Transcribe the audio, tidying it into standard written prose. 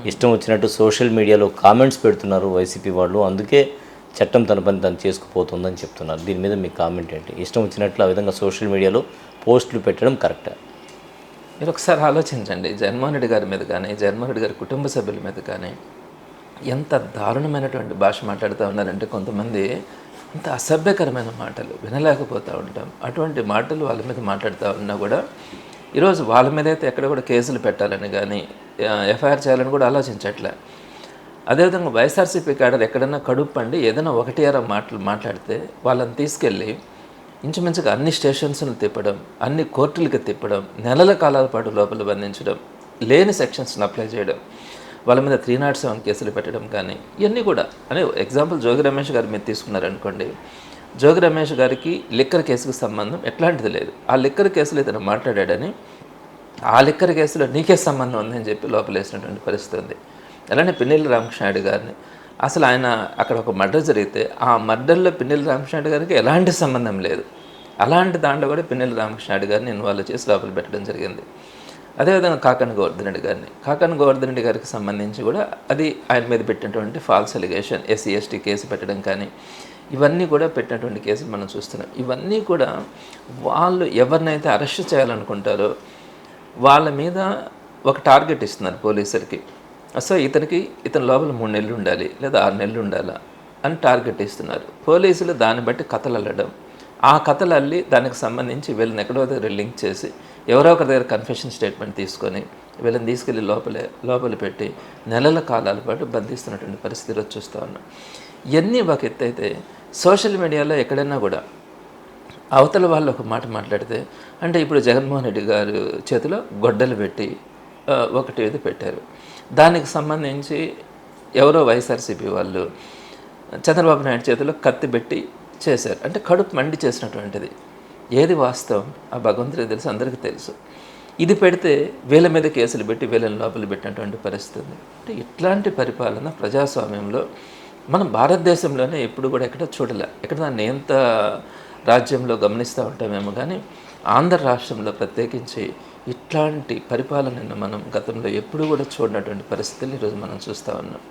ఇష్టం వచ్చినట్టు సోషల్ మీడియాలో కామెంట్స్ పెడుతున్నారు వైసీపీ వాళ్ళు. అందుకే చట్టం తన పని తను చేసుకుపోతుందని చెప్తున్నారు. దీని మీద మీ కామెంట్ ఏంటి? ఇష్టం వచ్చినట్లు ఆ విధంగా సోషల్ మీడియాలో పోస్టులు పెట్టడం కరెక్టా? మీరు ఒకసారి ఆలోచించండి. జగన్మోహన్ రెడ్డి గారి మీద కానీ, జగన్మోహన్ రెడ్డి గారి కుటుంబ సభ్యుల మీద కానీ ఎంత దారుణమైనటువంటి భాష మాట్లాడుతూ ఉన్నారంటే కొంతమంది అంత అసభ్యకరమైన మాటలు వినలేకపోతూ ఉంటాం. అటువంటి మాటలు వాళ్ళ మీద మాట్లాడుతూ ఉన్నా కూడా ఈరోజు వాళ్ళ మీద అయితే ఎక్కడ కూడా కేసులు పెట్టాలని కానీ ఎఫ్ఐఆర్ చేయాలని కూడా ఆలోచించట్లే. అదేవిధంగా వైఎస్ఆర్సీపీ క్యాడర్ ఎక్కడన్నా కడుప్పండి ఏదైనా ఒకటి అర మాటలు మాట్లాడితే వాళ్ళని తీసుకెళ్ళి ఇంచుమించుగా అన్ని స్టేషన్స్ను తిప్పడం, అన్ని కోర్టులకి తిప్పడం, నెలల కాలాల పాటు లోపల బంధించడం, లేని సెక్షన్స్ని అప్లై చేయడం, వాళ్ళ మీద 307 కేసులు పెట్టడం కానీ ఇవన్నీ కూడా అనే ఎగ్జాంపుల్ జోగి రమేష్ గారి మీద తీసుకున్నారనుకోండి. జోగి రమేష్ గారికి లిక్కర్ కేసుకు సంబంధం ఎట్లాంటిది లేదు. ఆ లిక్కర్ కేసులో ఇతను మాట్లాడాడని ఆ లిక్కర్ కేసులో నీకే సంబంధం ఉందని చెప్పి లోపలేసినటువంటి పరిస్థితి ఉంది. అలానే పిన్నెల్లి రామకృష్ణారెడ్డి గారిని అసలు ఆయన అక్కడ ఒక మర్డర్ జరిగితే ఆ మర్డర్లో పిన్నెల్లి రామకృష్ణారెడ్డి గారికి ఎలాంటి సంబంధం లేదు. అలాంటి దాంట్లో కూడా పిన్నెల్లి రామకృష్ణారెడ్డి గారిని ఇన్వాల్వ్ చేసి లోపల పెట్టడం జరిగింది. అదేవిధంగా కాకాని గోవర్ధన్ రెడ్డి గారికి సంబంధించి కూడా అది ఆయన మీద పెట్టినటువంటి false allegation, SC ST case పెట్టడం కానీ ఇవన్నీ కూడా పెట్టినటువంటి కేసులు మనం చూస్తున్నాం. ఇవన్నీ కూడా వాళ్ళు ఎవరినైతే అరెస్ట్ చేయాలనుకుంటారో వాళ్ళ మీద ఒక టార్గెట్ ఇస్తున్నారు పోలీసులకి. సో ఇతని లోపల 3 నెలలు ఉండాలి లేదా 6 నెలలు ఉండాలా అని టార్గెట్ ఇస్తున్నారు. పోలీసులు దాన్ని బట్టి కథలు అల్లడం, ఆ కథలు అల్లి దానికి సంబంధించి వీళ్ళని ఎక్కడో దగ్గర లింక్ చేసి ఎవరో ఒకరి దగ్గర కన్ఫెషన్ స్టేట్మెంట్ తీసుకొని వీళ్ళని తీసుకెళ్ళి లోపల పెట్టి నెలల కాలాల పాటు బంధిస్తున్నటువంటి పరిస్థితి ఈరోజు చూస్తూ ఉన్నాం. ఇవన్నీ ఒక ఎత్తు అయితే సోషల్ మీడియాలో ఎక్కడైనా కూడా అవతల వాళ్ళు ఒక మాట మాట్లాడితే అంటే ఇప్పుడు జగన్మోహన్ రెడ్డి గారు చేతిలో గొడ్డలు పెట్టి ఒకటి ఏది పెట్టారు. దానికి సంబంధించి ఎవరో వైఎస్ఆర్సీపీ వాళ్ళు చంద్రబాబు నాయుడు చేతిలో కత్తి పెట్టి చేశారు. అంటే కడుపు మండి చేసినటువంటిది. ఏది వాస్తవం ఆ భగవంతుడికి తెలుసు, అందరికీ తెలుసు. ఇది పెడితే వీళ్ళ మీద కేసులు పెట్టి వీళ్ళని లోపల పెట్టినటువంటి పరిస్థితి ఉంది. అంటే ఇట్లాంటి పరిపాలన ప్రజాస్వామ్యంలో మనం భారతదేశంలోనే ఎప్పుడు కూడా ఎక్కడ చూడలే. ఎక్కడ దాన్ని ఎంత రాజ్యంలో గమనిస్తూ ఉంటామేమో కానీ ఆంధ్ర రాష్ట్రంలో ప్రత్యేకించి ఇట్లాంటి పరిపాలనను మనం గతంలో ఎప్పుడు కూడా చూడనటువంటి పరిస్థితులు ఈరోజు మనం చూస్తూ ఉన్నాం.